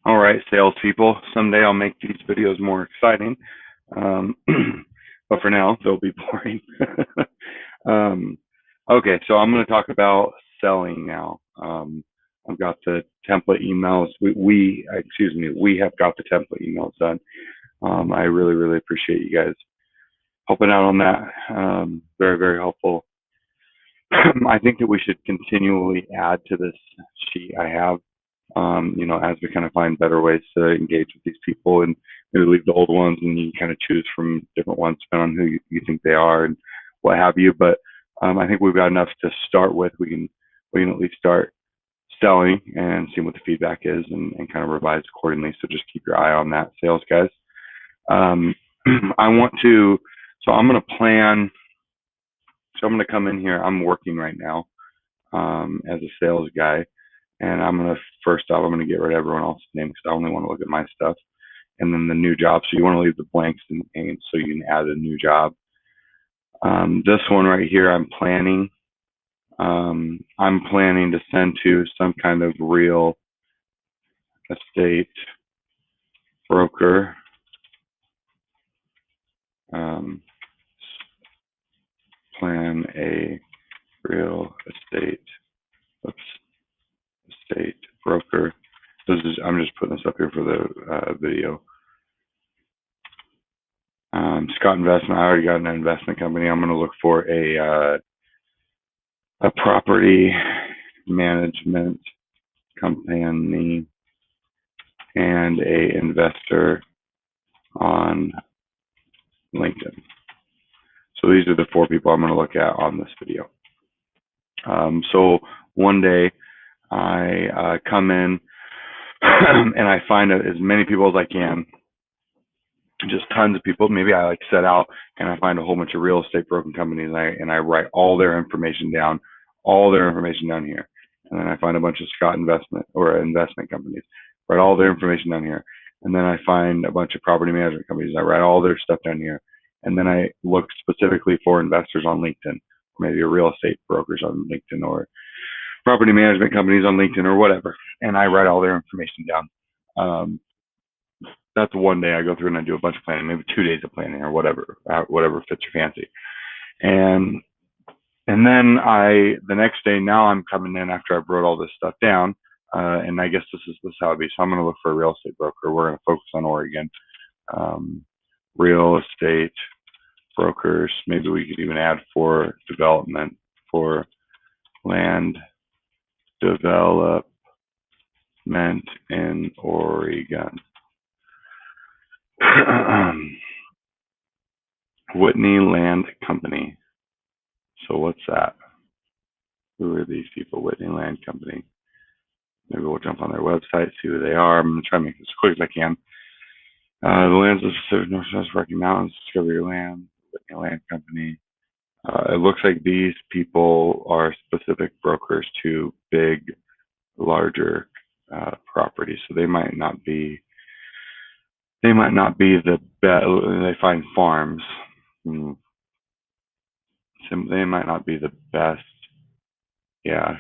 All right, salespeople. Someday I'll make these videos more exciting, um, but for now they'll be boring. um, okay, so I'm going to talk about selling now. I've got the template emails. We have got the template emails done. I really, really appreciate you guys helping out on that. Very, very helpful. I think that we should continually add to this sheet I have, as we kind of find better ways to engage with these people and maybe leave the old ones and you kind of choose from different ones depending on who you think they are and what have you. But I think we've got enough to start with. We can at least start selling and see what the feedback is and kind of revise accordingly. So just keep your eye on that, sales guys. Um, I want to, so I'm going to plan. So I'm going to come in here. I'm working right now as a sales guy, and I'm going to first off, I'm going to get rid of everyone else's name because I only want to look at my stuff. And then the new job. So you want to leave the blanks and so you can add a new job. This one right here, I'm planning. I'm planning to send to some kind of real estate broker. Um, plan a real estate broker. I'm just putting this up here for the video. Scott Investment. I already got an investment company. I'm going to look for a property management company and a investor on LinkedIn. So these are the 4 people I'm going to look at on this video. So one day I come in and I find as many people as I can, just tons of people. Maybe I set out and I find a whole bunch of real estate broking companies and I write all their information down here. And then I find a bunch of Scott investment or investment companies, write all their information down here. And then I find a bunch of property management companies. I write all their stuff down here. And then I look specifically for investors on LinkedIn, or maybe a real estate brokers on LinkedIn or property management companies on LinkedIn or whatever. And I write all their information down. That's one day I go through and I do a bunch of planning, maybe 2 days of planning or whatever fits your fancy. And then the next day, now I'm coming in after I've wrote all this stuff down. And I guess this is how it be. So I'm going to look for a real estate broker. We're going to focus on Oregon. Real estate brokers. Maybe we could even add for development, for land development in Oregon. Whitney Land Company. So what's that? Who are these people? Whitney Land Company. Maybe we'll jump on their website, see who they are. I'm going to try to make this as quick as I can. The lands of the Pacific Northwest Rocky Mountains, discover your land, Whitney Land Company. It looks like these people are specific brokers to big, larger properties. So they might not be the best. They find farms. So they might not be the best. Yeah,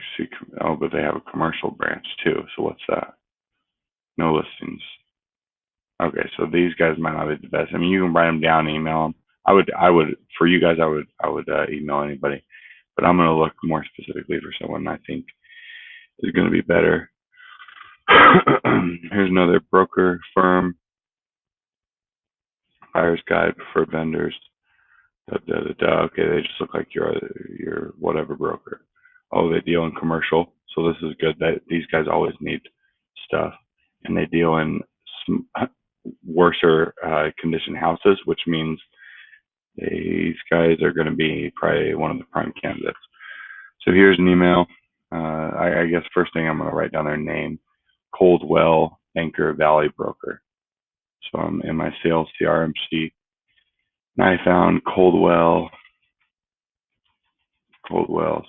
but they have a commercial branch too. So what's that? No listings. Okay, so these guys might not be the best. I mean, you can write them down, email them. For you guys, I would email anybody, but I'm going to look more specifically for someone I think is going to be better. Here's another broker firm, buyer's guide, preferred vendors. Okay, they just look like your whatever broker. Oh, they deal in commercial, so this is good. That these guys always need stuff, and they deal in worser condition houses, which means these guys are going to be probably one of the prime candidates. So here's an email. I guess first thing I'm going to write down their name, Coldwell Anchor Valley Broker. So I'm in my sales CRM sheet, and I found Coldwell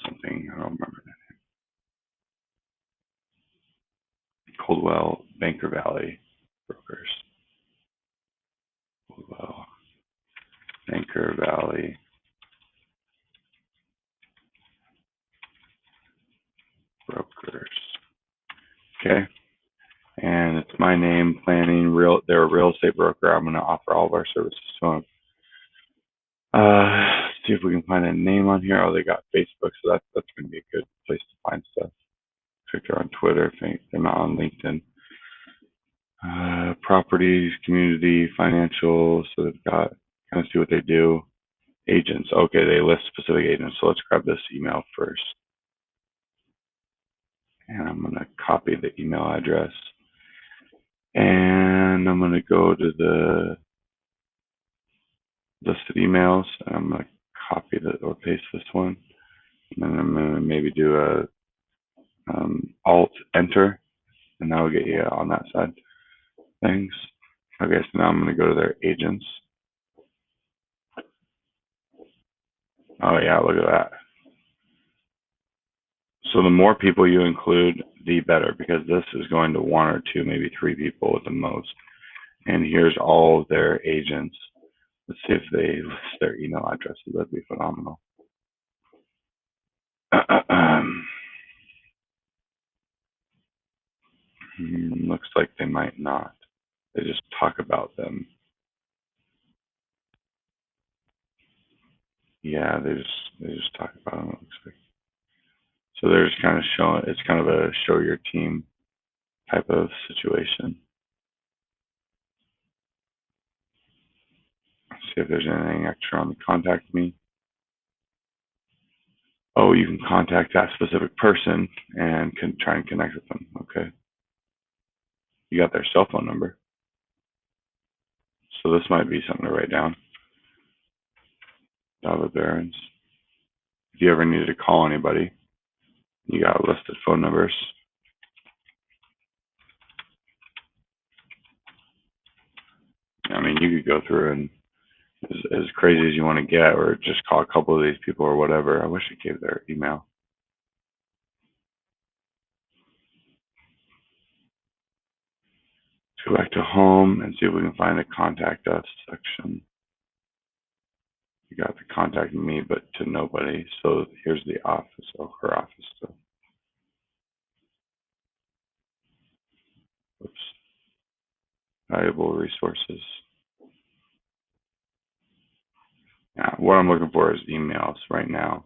something. I don't remember that. Coldwell Banker Valley Brokers. Coldwell Banker Valley Brokers. Okay. And it's my name, planning, they're a real estate broker. I'm going to offer all of our services to them. See if we can find a name on here. Oh, they got Facebook, so that's going to be a good place to find stuff. Check they're on Twitter, if they're not on LinkedIn. Properties, community, financial, so they've got, kind of see what they do. Agents, okay, they list specific agents, so let's grab this email first. And I'm going to copy the email address. And I'm going to go to the listed emails, and I'm going to copy or paste this one. And then I'm going to maybe do a Alt Enter, and that'll get you on that side. Things. Okay, so now I'm going to go to their agents. Oh yeah, look at that. So the more people you include, the better, because this is going to one or two, maybe three people at the most. And here's all of their agents. Let's see if they list their email addresses. That'd be phenomenal. Looks like they might not. They just talk about them. Yeah, they just talk about them, it looks like. So they're just kind of showing, it's kind of a show your team type of situation. Let's see if there's anything extra on the contact me. Oh, you can contact that specific person and can try and connect with them. Okay. You got their cell phone number. So this might be something to write down. Dava Behrens. If you ever needed to call anybody, you got listed phone numbers. I mean, you could go through and as crazy as you want to get, or just call a couple of these people or whatever. I wish I gave their email. Go back to home and see if we can find the contact us section. You got the contact me, but to nobody. So here's the office, her office stuff. Oops. Valuable resources. Yeah, what I'm looking for is emails right now.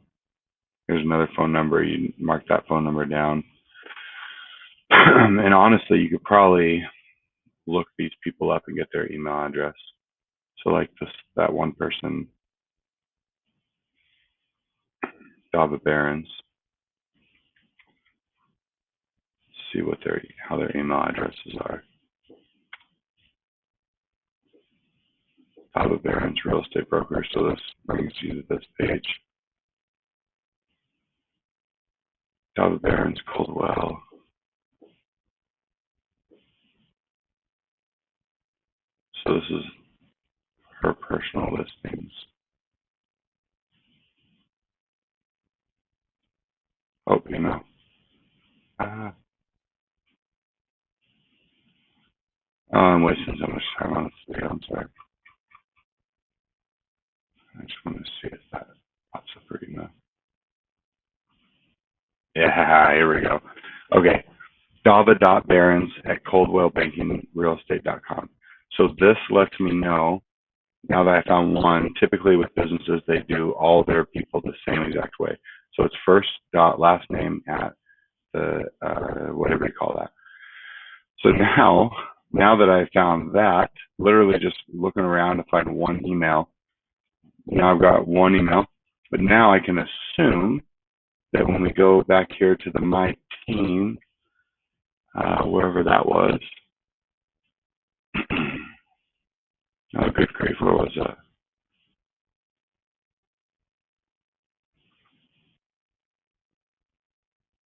Here's another phone number. You mark that phone number down. And honestly, you could probably look these people up and get their email address. So like that one person, Dava Behrens. See what how their email addresses are. Dava Behrens, real estate broker. So this brings you to this page. Dava Behrens, Coldwell. So this is her personal listings. Oh, email. Oh, I'm wasting so much time on this video. I'm sorry. I just want to see if that pops up her email. Yeah, here we go. Okay. Dava.Behrens@coldwellbankingrealestate.com. So this lets me know, now that I found one, typically with businesses, they do all their people the same exact way. So it's first dot last name at the, whatever you call that. So now that I found that, literally just looking around to find one email, now I've got one email, but now I can assume that when we go back here to the My Team, wherever that was, oh, good grief, where was that?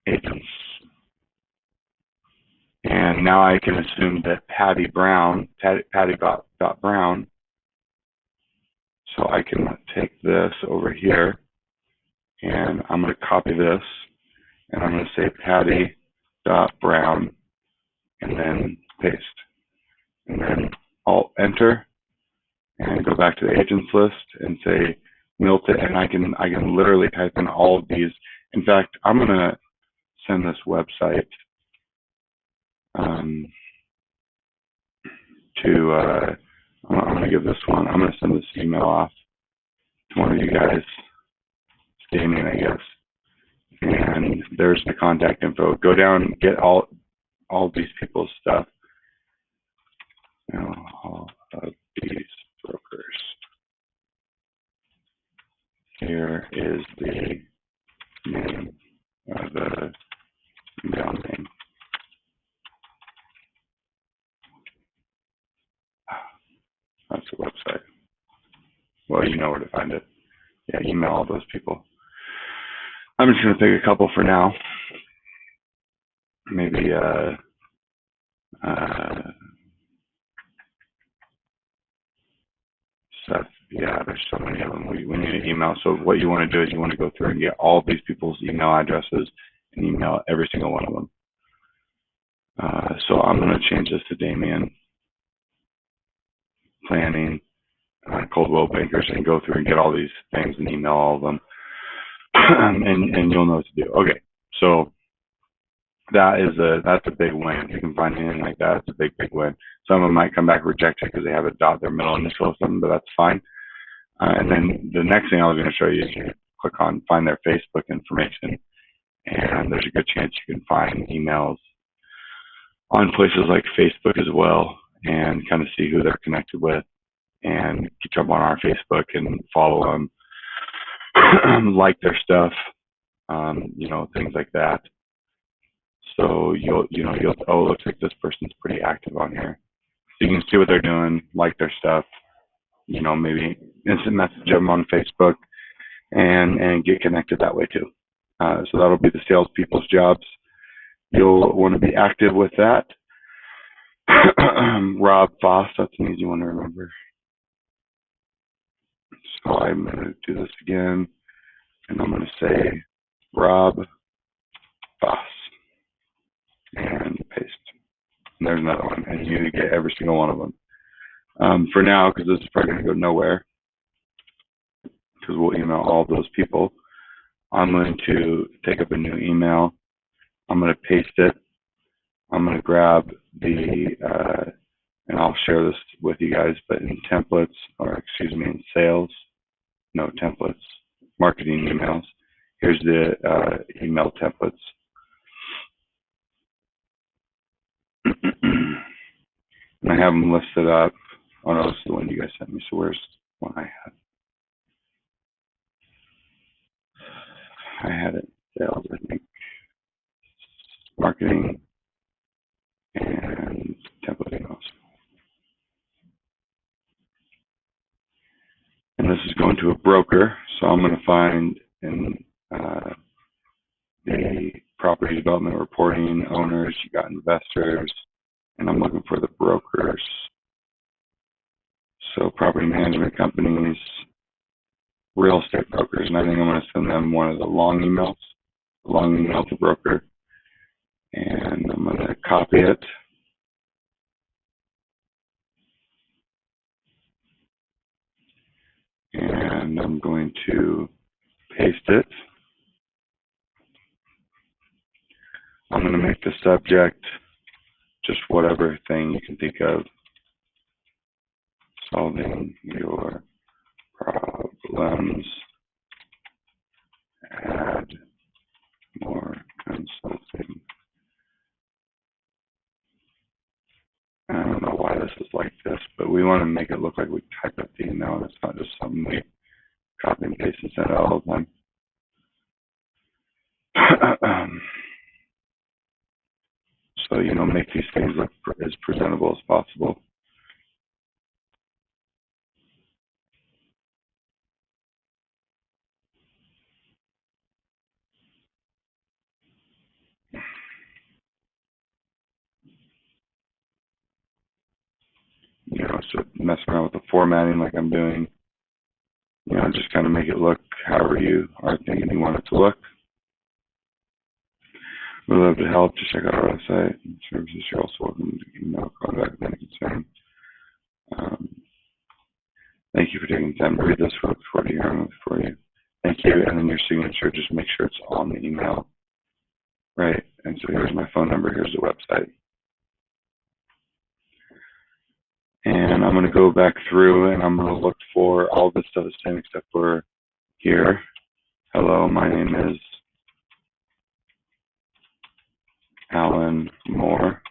Agents. And now I can assume that Patty Brown, Patty.Brown, so I can take this over here, and I'm going to copy this, and I'm going to say Patty.Brown, and then paste. And then Alt Enter, and go back to the agents list and say Milton, and I can literally type in all of these. In fact, I'm going to send this website. to, I'm going to give this one, I'm going to send this email off to one of you guys, Damien, I guess. And there's the contact info. Go down and get all these people's stuff. All of these brokers. Here is the name of the email name. That's the website. Well, you know where to find it. Yeah, email all those people. I'm just going to pick a couple for now. Maybe Seth. Yeah, there's so many of them. We need an email. So what you want to do is you want to go through and get all these people's email addresses and email every single one of them. So I'm going to change this to Damien Planning, Coldwell Bankers, and go through and get all these things and email all of them. and you'll know what to do. Okay, so that's a big win. If you can find anything like that, it's a big win. Some of them might come back rejected because they have a dot, their middle initial or something, but that's fine. And then the next thing I was going to show you is you click on find their Facebook information, and there's a good chance you can find emails on places like Facebook as well, and kind of see who they're connected with, and jump on our Facebook and follow them, like their stuff, things like that. So you'll oh, it looks like this person's pretty active on here. So you can see what they're doing, like their stuff, maybe instant message them on Facebook and get connected that way too. So that'll be the salespeople's jobs. You'll want to be active with that. Rob Foss, that's an easy one to remember. So I'm going to do this again, and I'm going to say Rob Foss and paste. And there's another one, and you need to get every single one of them. For now, because this is probably going to go nowhere, because we'll email all those people, I'm going to take up a new email. I'm going to paste it. I'm going to grab and I'll share this with you guys, but in templates, in sales, no templates, marketing emails. Here's the email templates. And I have them listed up. Oh no, this is the one you guys sent me. So where's the one I had? I had it sales, I think. Marketing and template emails. And this is going to a broker, so I'm going to find in the property development reporting owners, you got investors, and I'm looking for the brokers. So property management companies, real estate brokers, and I think I'm going to send them one of the long email to broker, and I'm going to copy it. And I'm going to paste it. I'm going to make the subject just whatever thing you can think of. Solving your problems. Add more consulting. I don't know why this is like this, but we want to make it look like we type up the email and it's not just something we copy and paste and send out all the time. So, make these things look as presentable as possible. So messing around with the formatting like I'm doing, just kind of make it look however you are thinking you want it to look. We'd love to help. Just check out our website and services. You're also welcome to email, contact, any concern. Thank you for taking the time to read this. We look forward to hearing it for you. Thank you. And then your signature, just make sure it's on the email. Right. And so here's my phone number. Here's the website. then I'm going to go back through and I'm going to look for all this stuff the same except for here. Hello, my name is Alan Moore.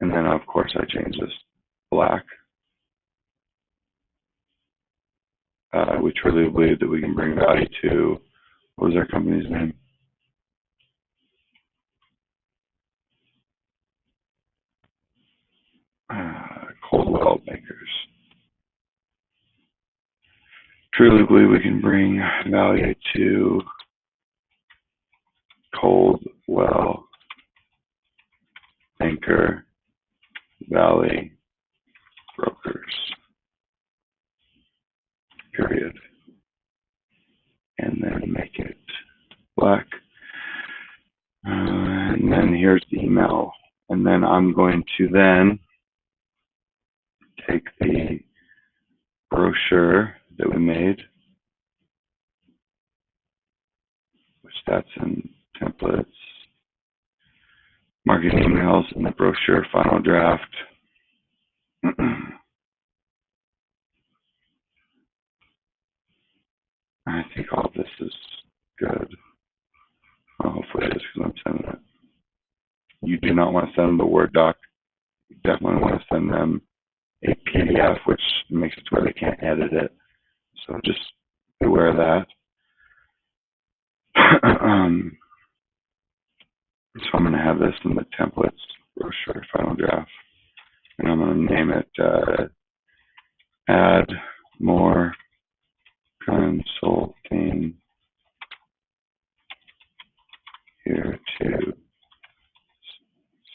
And then, of course, I change this black. We truly believe that we can bring value to, what was our company's name? Coldwell Bankers. Truly believe we can bring value to Coldwell Banker Valley Brokers, period. And then make it black. And then here's the email. And then I'm going to then take the brochure that we made, which that's in templates, marketing emails, and the brochure final draft. I think all this is good. Well, hopefully it is because I'm sending it. You do not want to send them a Word doc. You definitely want to send them a PDF, which makes it to where they can't edit it. So just beware of that. So I'm going to have this in the templates brochure final draft, and I'm going to name it Add More Consulting here to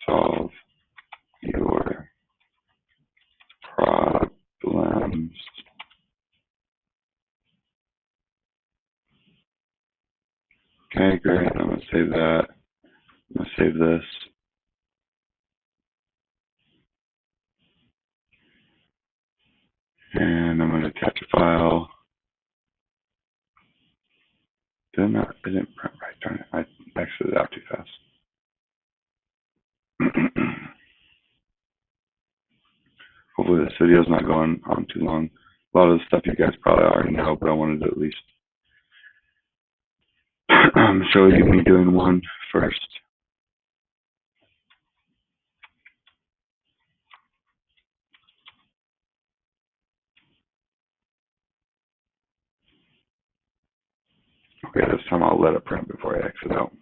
solve your problems. Okay, great. I'm going to save that. I'm going to save this. And I'm going to attach a file. Did not, I didn't print right, darn it. I exited it out too fast. Hopefully this video is not going on too long. A lot of the stuff you guys probably already know, but I wanted to at least show you me doing one first. Okay, this time I'll let it print before I exit out.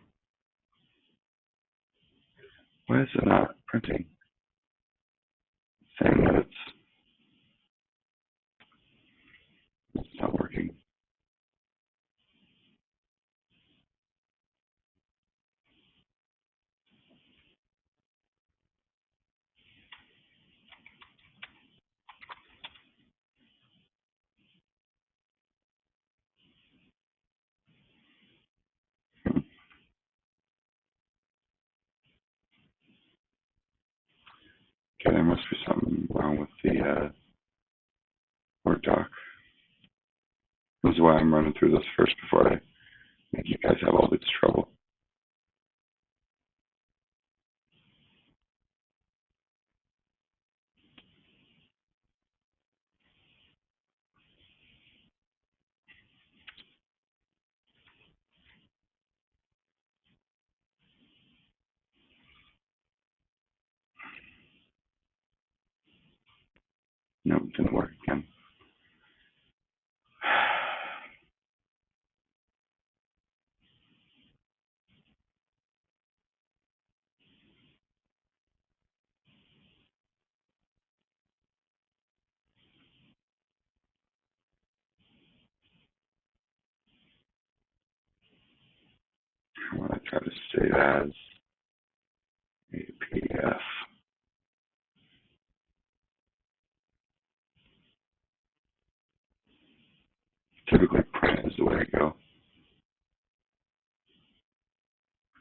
Why is it not printing? Saying that it's not working. Okay, there must be something wrong with the Word doc. This is why I'm running through this first before I make you guys have all this trouble. No, it didn't work again. I'm going to try to save as a PDF. Typically print is the way to go.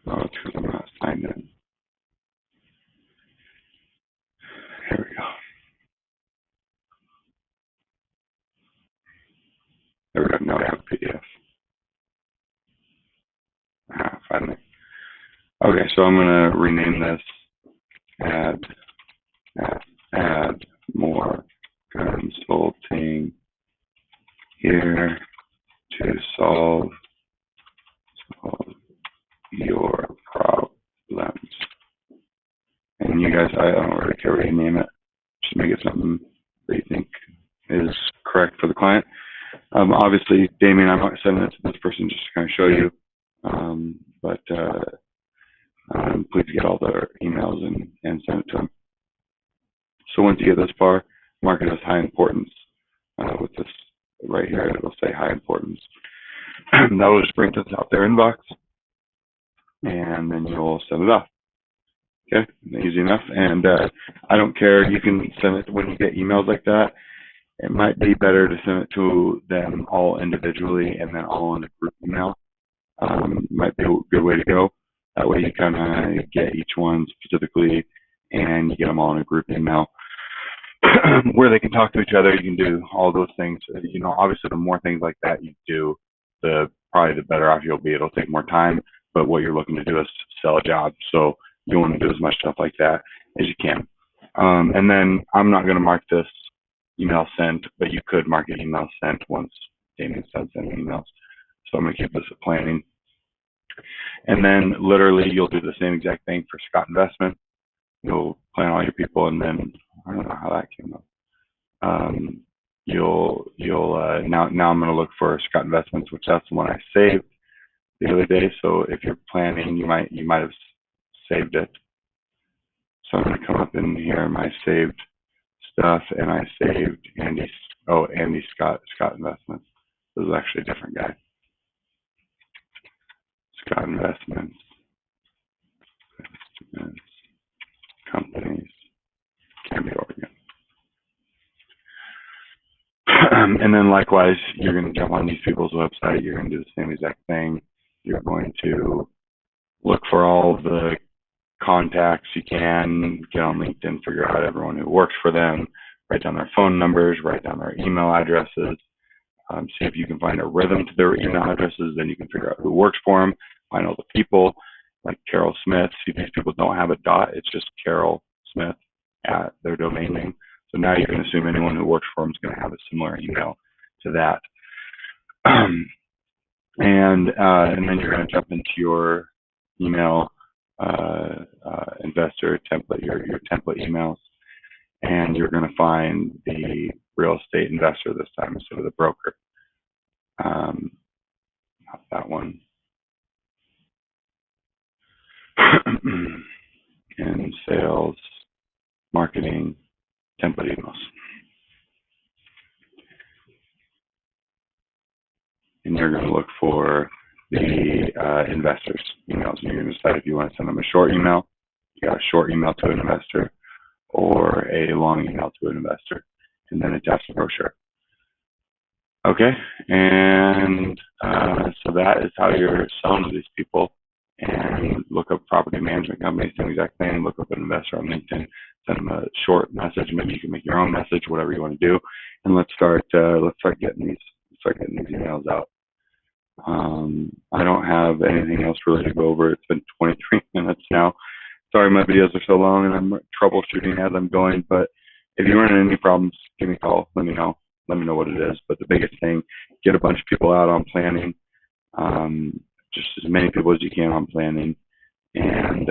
Oh, it's because I'm not signed in. Here we go. There we go. Now I have a PDF. Finally. Okay, so I'm going to rename this add more guys. I don't really care what you name it. Just make it something that you think is correct for the client. Obviously, Damien, I'm not sending it to this person just to kind of show you, but please get all their emails and send it to them. So once you get this far, mark it as high importance. With this right here, it'll say high importance. That will just bring it to the top of their inbox, and then you'll send it off. Okay, easy enough. And I don't care. You can send it when you get emails like that. It might be better to send it to them all individually and then all in a group email. Might be a good way to go. That way you kind of get each one specifically and you get them all in a group email where they can talk to each other. You can do all those things. You know, obviously the more things like that you do, probably the better off you'll be. It'll take more time, but what you're looking to do is sell a job. So you want to do as much stuff like that as you can. And then I'm not going to mark this email sent, but you could mark it email sent once Damien starts sending emails. So I'm going to keep this at planning. And then literally you'll do the same exact thing for Scott Investment. You'll plan all your people, and then I don't know how that came up. Now I'm going to look for Scott Investments, which that's the one I saved the other day. So if you're planning, you might have saved it. So I'm going to come up in here, my saved stuff, and I saved Andy Scott Investments. This is actually a different guy. Scott Investments, companies, Canby, Oregon. And then likewise, you're going to jump on these people's website. You're going to do the same exact thing. You're going to look for all the contacts you can, get on LinkedIn, figure out everyone who works for them, write down their phone numbers, write down their email addresses, see if you can find a rhythm to their email addresses. Then you can figure out who works for them, find all the people, like Carol Smith. See, these people don't have a dot. It's just Carol Smith at their domain name. So now you can assume anyone who works for them is going to have a similar email to that. And then you're going to jump into your email investor template, your template emails, and you're going to find the real estate investor this time instead of the broker. Not that one. And sales, marketing, template emails. And you're going to look for the investors' emails. And you're going to decide if you want to send them a short email, you got a short email to an investor, or a long email to an investor, and then attach the brochure. Okay, and so that is how you're selling to these people. And look up property management companies, same exact thing. Look up an investor on LinkedIn, send them a short message. Maybe you can make your own message, whatever you want to do. And let's start getting these emails out. I don't have anything else really to go over. It's been 23 minutes now. Sorry my videos are so long and I'm troubleshooting as I'm going, but if you run into any problems, give me a call. Let me know what it is. But the biggest thing, get a bunch of people out on planning, just as many people as you can on planning, and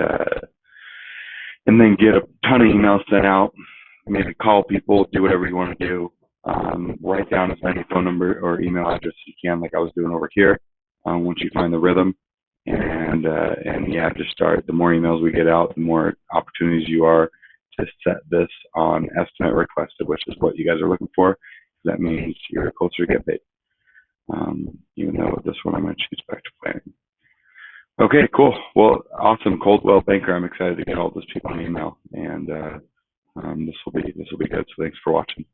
then get a ton of emails sent out. Maybe call people, do whatever you want to do. Write down as many phone number or email addresses you can, like I was doing over here. Once you find the rhythm, and yeah, just start. The more emails we get out, the more opportunities you are to set this on estimate requested, which is what you guys are looking for. That means you're closer to get paid. Even though with this one I'm going to choose back to planning. Okay, cool. Well, awesome. Coldwell Banker. I'm excited to get all those people on email, and this will be good. So thanks for watching.